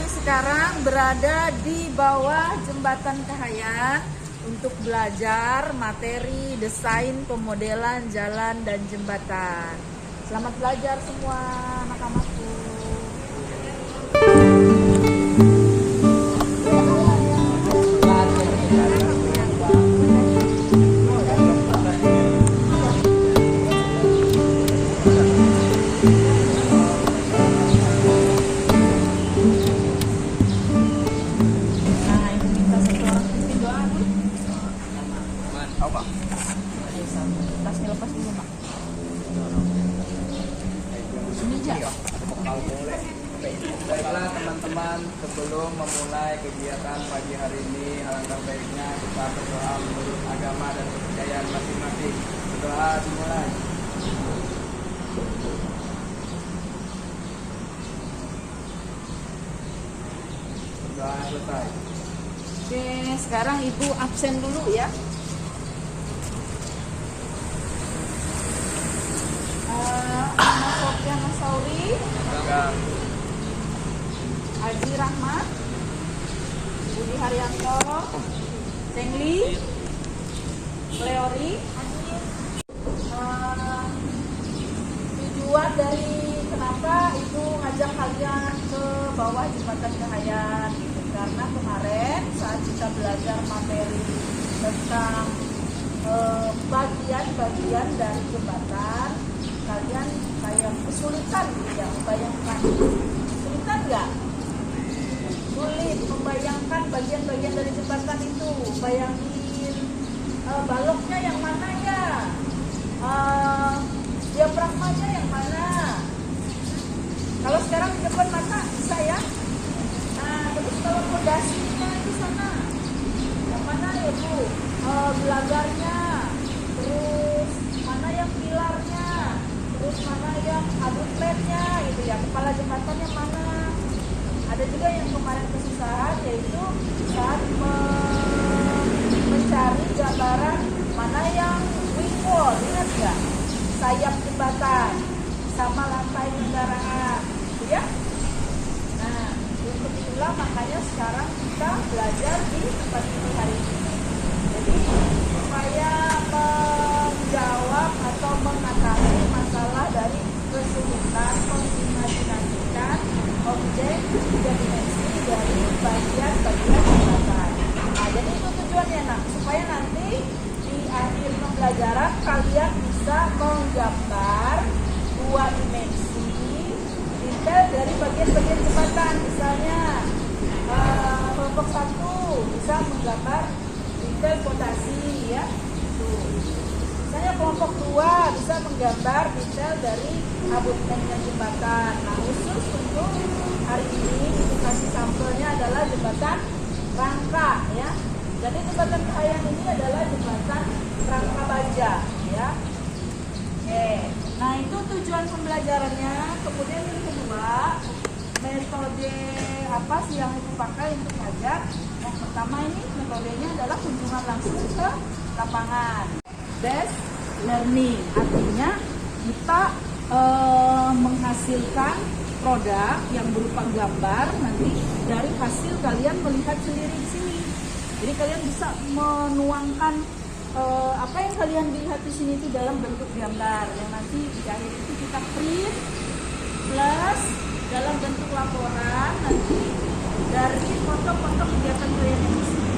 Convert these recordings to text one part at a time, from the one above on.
sekarang berada di bawah jembatan Kahayan untuk belajar materi desain pemodelan jalan dan jembatan. Selamat belajar semua anak-anakku. Tasnya lepas dulu, Mak. Baiklah teman-teman, sebelum memulai kegiatan pagi hari ini, alangkah baiknya kita berdoa menurut agama dan kepercayaan masing-masing. Berdoa dimulai. Berdoa selesai. Oke, sekarang Ibu absen dulu ya. Ahmad Sofyan Sauri, Haji Rahmat, Budi Haryanto, Cengli, Leori. Tujuan dari kenapa Ibu ngajak kalian ke bawah jembatan Kahayan gitu, karena kemarin saat kita belajar materi tentang bagian-bagian dari jembatan, kalian kayak kesulitan ya membayangkan. Kesulitan nggak? Sulit membayangkan bagian-bagian dari jembatan itu. Bayangin baloknya yang mana ya? Diafragmanya yang mana? Kalau sekarang di depan mata bisa ya? Nah, terus kalau fondasinya di sana, yang mana ya Bu? Gelagarnya, terus mana yang pilarnya, terus mana yang abutletnya, gitu ya. Kepala jembatannya mana? Ada juga yang kemarin kesusahan, yaitu saat mencari gambaran mana yang wing wall, ingat nggak? Sayap jembatan sama lantai kendaraan, gitu ya. Nah, untuk itulah makanya sekarang kita belajar di tempat ini hari ini. Jadi supaya menjawab atau mengatasi masalah dari kesulitan mengimajinasikan objek tiga dimensi dari bagian-bagian jembatan. Nah, jadi itu tujuannya nak, supaya nanti di akhir pembelajaran kalian bisa menggambar dua dimensi detail dari bagian-bagian jembatan. Misalnya kelompok 1 bisa menggambar detail fondasi ya. Tuh. Misalnya kelompok 2 bisa menggambar detail dari abutmennya jembatan. Nah, khusus untuk hari ini kasih sampelnya adalah jembatan rangka ya. Jadi jembatan Kahayan ini adalah jembatan rangka baja ya. Oke. Nah, itu tujuan pembelajarannya. Kemudian yang kedua, metode apa sih yang Ibu pakai untuk belajar? Yang pertama ini metodenya adalah kunjungan langsung ke lapangan. Desk learning, artinya kita menghasilkan produk yang berupa gambar nanti dari hasil kalian melihat sendiri di sini. Jadi kalian bisa menuangkan apa yang kalian lihat di sini itu dalam bentuk gambar yang nanti di akhir itu kita print plus dalam bentuk laporan nanti dari foto-foto kegiatan kalian yang di sini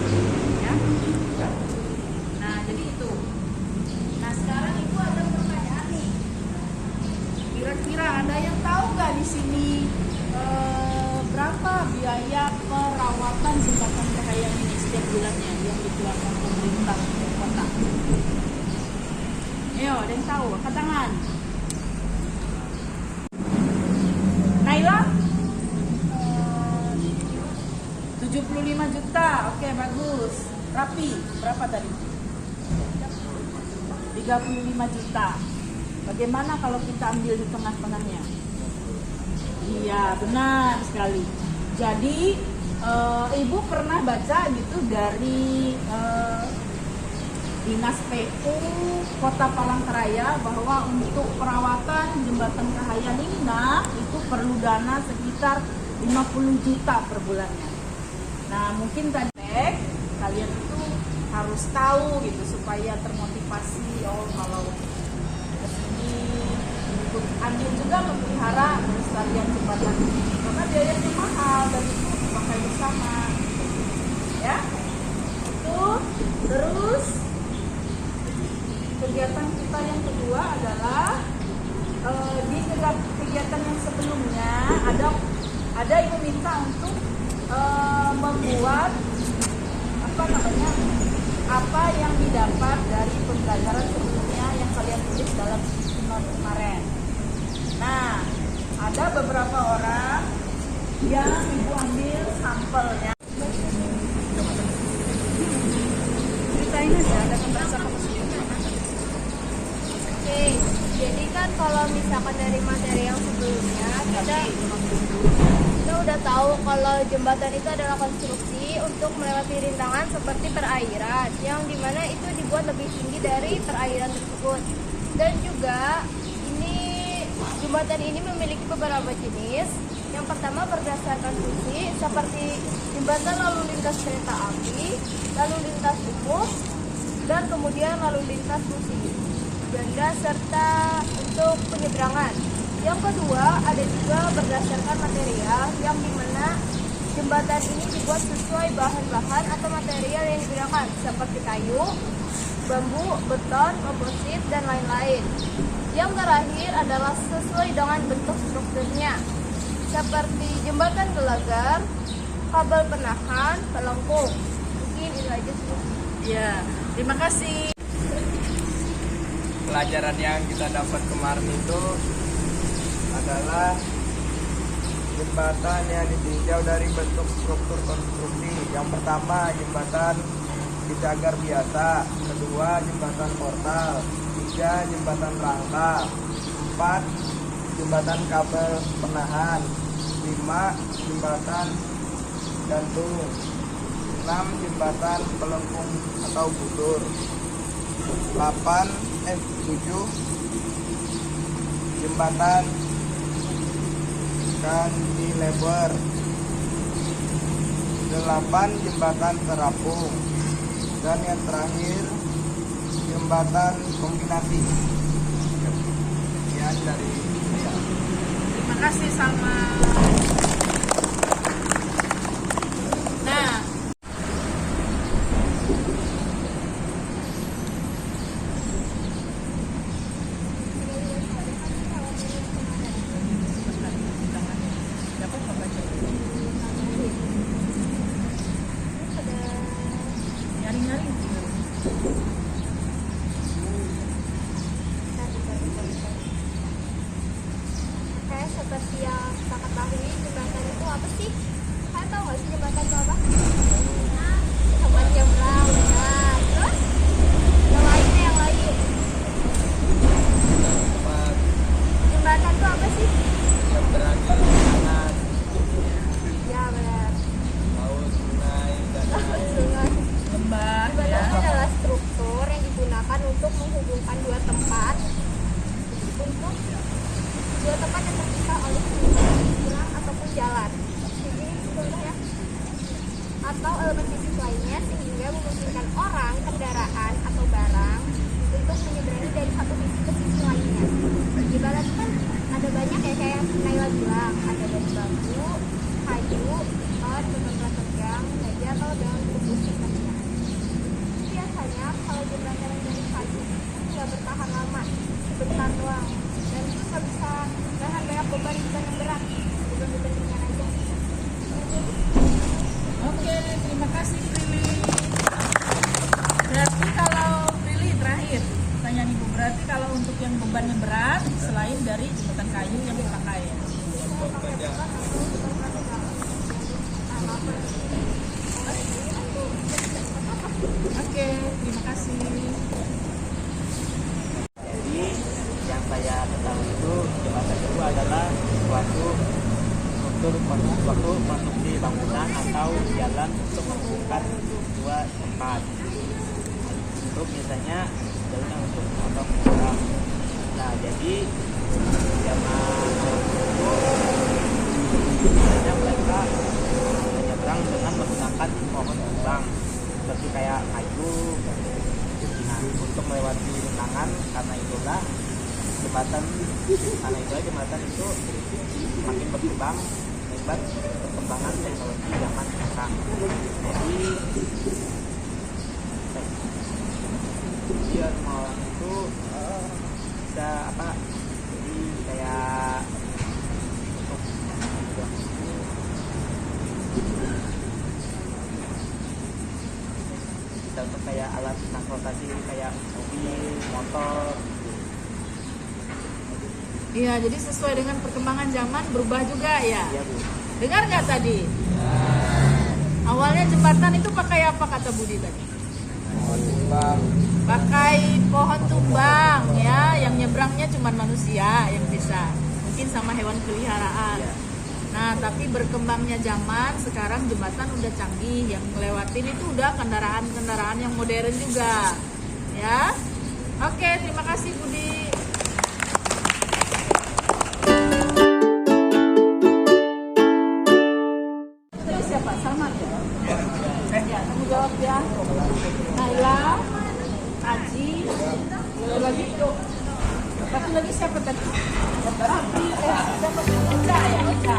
ya. Nah, jadi itu. Nah, sekarang Ibu ada pertanyaan nih. Kira-kira ada yang tahu nggak di sini berapa biaya perawatan jembatan Kahayan ini setiap bulannya yang dikeluarkan pemerintah kota? Ayo, ada yang tahu? Angkat tangan. Naila? 75 juta. Oke, bagus. Rapi, berapa tadi? 35 juta. Bagaimana kalau kita ambil di tengah-tengahnya? Iya, benar sekali. Jadi Ibu pernah baca gitu dari Dinas PU Kota Palangkaraya bahwa untuk perawatan jembatan Kahayan ini itu perlu dana sekitar 50 juta per bulannya. Nah, mungkin tadi kalian itu harus tahu gitu supaya termotivasi. Oh, kalau kesini untuk ambil juga memelihara pelestarian jembatan ini karena biayanya mahal dan itu dipakai bersama. Ya, itu terus kegiatan kita yang kedua adalah di kegiatan yang sebelumnya ada ibu minta untuk membuat apa yang didapat dari pembelajaran sebelumnya yang kalian tulis dalam not kemarin. Nah, ada beberapa orang yang ibu ambil sampelnya. Ceritain aja, ada pembahasan apa sih? Oke, jadi kan kalau misalkan dari materi yang sebelumnya kita udah tahu kalau jembatan itu adalah konstruksi untuk melewati rintangan seperti perairan yang dimana itu dibuat lebih tinggi dari perairan tersebut. Dan juga jembatan ini memiliki beberapa jenis. Yang pertama berdasarkan fungsi seperti jembatan lalu lintas kereta api, lalu lintas umum, dan kemudian lalu lintas fungsi ganda serta untuk penyeberangan. Yang kedua ada juga berdasarkan material yang dimana jembatan ini dibuat sesuai bahan-bahan atau material yang digunakan seperti kayu, bambu, beton, komposit, dan lain-lain. Yang terakhir adalah sesuai dengan bentuk strukturnya seperti jembatan gelagar, kabel penahan, pelengkung. Mungkin itu aja sih. Ya, terima kasih. Pelajaran yang kita dapat kemarin itu adalah jembatan yang ditinjau dari bentuk struktur konstruksi. Yang pertama, jembatan dicagar biasa. Kedua, jembatan portal. Tiga, jembatan rangka. Empat, jembatan kabel penahan. Lima, jembatan gantung. Enam, jembatan pelengkung atau budur. 7, jembatan cantilever. 8, jembatan terapung. Dan yang terakhir, jembatan kombinasi. Sekian dari saya. Terima kasih sama. Nah, dapat membaca nyaring-nyaring. Seperti yang kita ketahui, jembatan itu apa sih? Kalian tahu nggak sih jembatan itu apa? Tempat nyebrang. Nah, terus yang lain. Jembatan itu apa sih? Nyebrang kanan, Ya benar. laut, sungai, dan Sungai. Lembah Jembatan ya. itu adalah struktur yang digunakan untuk menghubungkan dua tempat yang terpisah oleh jembatan ataupun jalan. Jadi contoh ya. Atau elemen fisik lainnya sehingga memungkinkan orang, kendaraan atau barang untuk menyeberangi dari satu sisi ke sisi lainnya. Jembatan itu kan ada banyak ya, kayak yang Naila bilang, ada dari bambu, kayu, beton, beton tegang, baja atau daun besi lainnya. Biasanya kalau jembatan yang dari kayu nggak bertahan lama, sebentar doang, dan itu nggak bisa nahan banyak beban yang berat, beban ringan aja. Oke, terima kasih Prilly. Berarti kalau Prilly terakhir pertanyaan Ibu, berarti kalau untuk yang bebannya berat selain dari jembatan kayu yang dipakai. Oke, terima kasih. Jadi yang saya ketahui itu jembatan itu adalah suatu konstruksi bangunan atau jalan untuk menghubungkan dua tempat. Untuk misalnya jalannya untuk motor orang. Nah, jadi zaman biasanya mereka menyeberang dengan menggunakan pohon tumbang seperti kayak kayu. Nah, untuk melewati rintangan karena itulah jembatan itu semakin berkembang akibat perkembangan teknologi zaman sekarang. Jadi semua orang itu bisa jadi kayak untuk bisa untuk kayak alat transportasi kayak mobil, motor. Iya, jadi sesuai dengan perkembangan zaman berubah juga ya. Iya, Bu. Dengar nggak tadi? Awalnya jembatan itu pakai apa kata Budi tadi? Pohon tumbang. Pakai pohon tumbang ya, yang nyebrangnya cuma manusia yang bisa, mungkin sama hewan peliharaan. Iya. Nah, tapi berkembangnya zaman, sekarang jembatan udah canggih, yang ngelewatin itu udah kendaraan-kendaraan yang modern juga. Ya. Oke, terima kasih Budi. Tadi siapa? Salman ya? Ya, kamu jawab ya. Naila, Aji, lagi satu lagi siapa tadi? Rafi, siapa? Ocha ya, Ocha.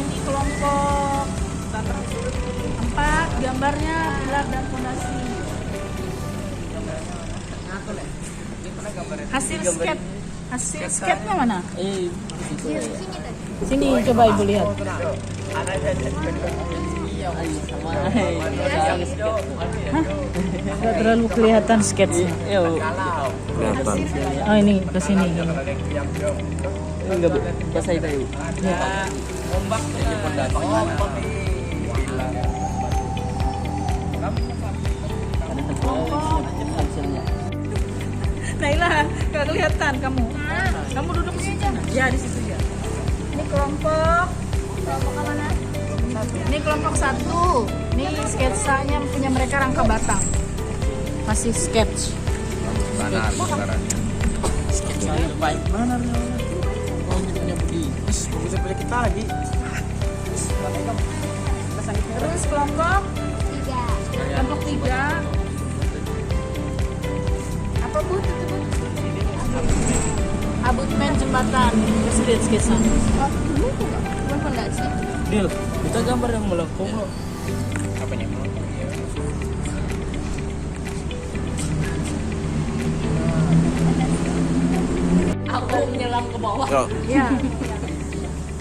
ini kelompok 4, gambarnya pilar dan fondasi. Hasil sketnya mana? Sini coba ibu lihat. Nggak terlalu kelihatan sketsnya. Oh ini ke sini. Enggak bahasa itu. Ya. Ombak ini pondasi. Ada tempat hasilnya. Naila, nggak kelihatan kamu. Kamu duduk di situ. Ya di situ ya. Ini kelompok mana? Ini kelompok 1. Ini sketsanya punya mereka Rangka Batang. Masih sketch. Banar sekarangnya. Saya baik mana nih? Oh, ini punya Budi. Terus bisa pilih kita lagi. Terus kelompok 3. Apa Bu? Itu Bu? Abutmen jembatan. Terus lihat sketsanya. Bukan fondasi. Deal, kita gambar yang melengkung loh. Apanya melengkung? Aku menyelam ke bawah. Ya.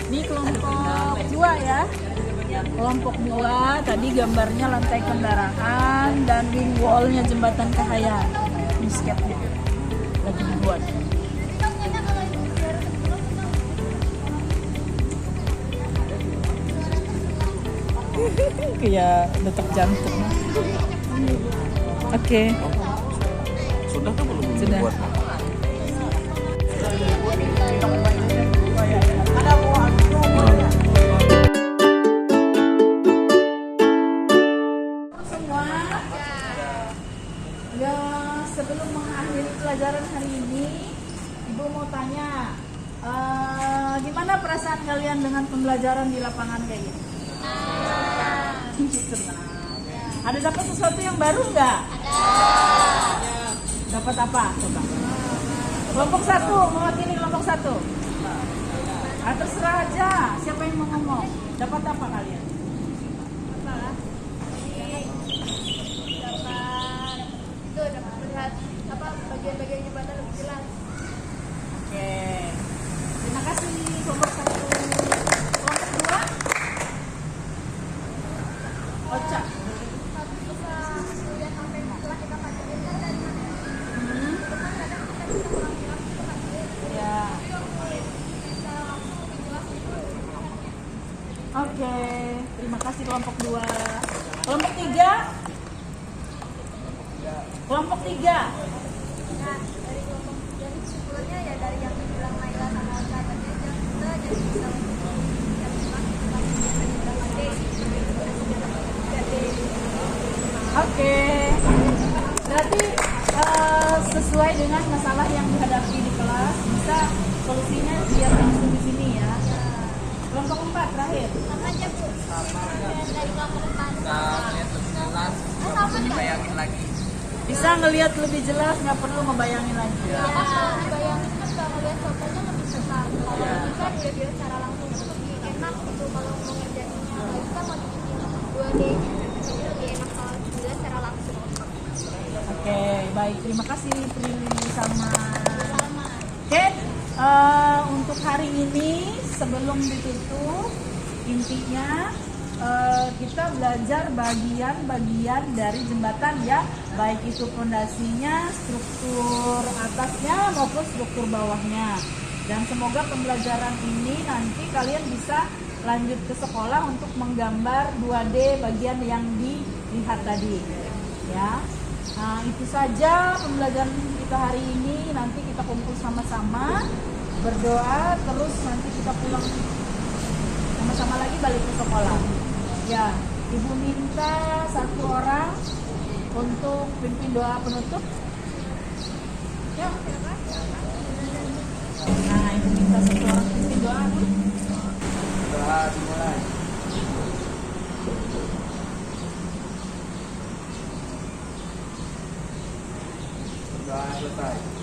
Ini kelompok 2 ya. Kelompok 2 tadi gambarnya lantai kendaraan dan wing wallnya jembatan Kahayan. Ini sketnya lagi dibuat. Kayak detak jantung. Oke. Sudah kan belum Sudah. dibuat? Semua ya, sebelum mengakhiri pelajaran hari ini, Ibu mau tanya, gimana perasaan kalian dengan pembelajaran di lapangan kayak gini? Senang. Ada dapat sesuatu yang baru nggak? Dapat apa? Coba. Kelompok 1, mewakili kelompok 1. Terserah aja, siapa yang mau ngomong? Dapat apa kalian? Dapat melihat apa bagian-bagian jembatan lebih jelas. Oke. Terima kasih kelompok 1. Kelompok 2? Oca. Bisa melihat apa yang telah kita pelajari dari mana. Itu kan kadang kita bisa ulang-ulang itu kan. Ya. Bisa langsung lebih jelas itu. Oke. Terima kasih kelompok 2. Kelompok 3? Kelompok 3. Nah, dari kelompok jadi kesimpulannya ya dari yang dibilang Naila sama Ocha tadi aja kita jadi bisa yang bilang Oke. Berarti sesuai dengan masalah yang dihadapi di kelas, bisa solusinya biar langsung di sini ya. Kelompok 4 terakhir. sama aja Bu. Dari kelompok 4. Bisa lebih jelas, dibayangin lagi. Bisa ngelihat lebih jelas, nggak perlu ngebayangin lagi. Ya, dibayangin kan kalau lihat fotonya lebih besar. Kalau bisa dilihat secara langsung itu lebih enak gitu kalau mau ngerjainnya. Kalau kita mau bikin 2D jadi lebih enak kalau dilihat secara langsung. Oke, baik. Terima kasih Prilly sama. Oke, untuk hari ini sebelum ditutup, intinya kita belajar bagian-bagian dari jembatan ya, baik itu fondasinya, struktur atasnya maupun struktur bawahnya. Dan semoga pembelajaran ini nanti kalian bisa lanjut ke sekolah untuk menggambar 2D bagian yang dilihat tadi ya. Nah, itu saja pembelajaran kita hari ini. Nanti kita kumpul sama-sama, berdoa, terus nanti kita pulang sama-sama lagi balik ke sekolah. Ya, Ibu minta 1 orang untuk pimpin doa penutup. Ya, nah, Ibu minta 1 orang pimpin doa. Doa dimulai. Doa selesai.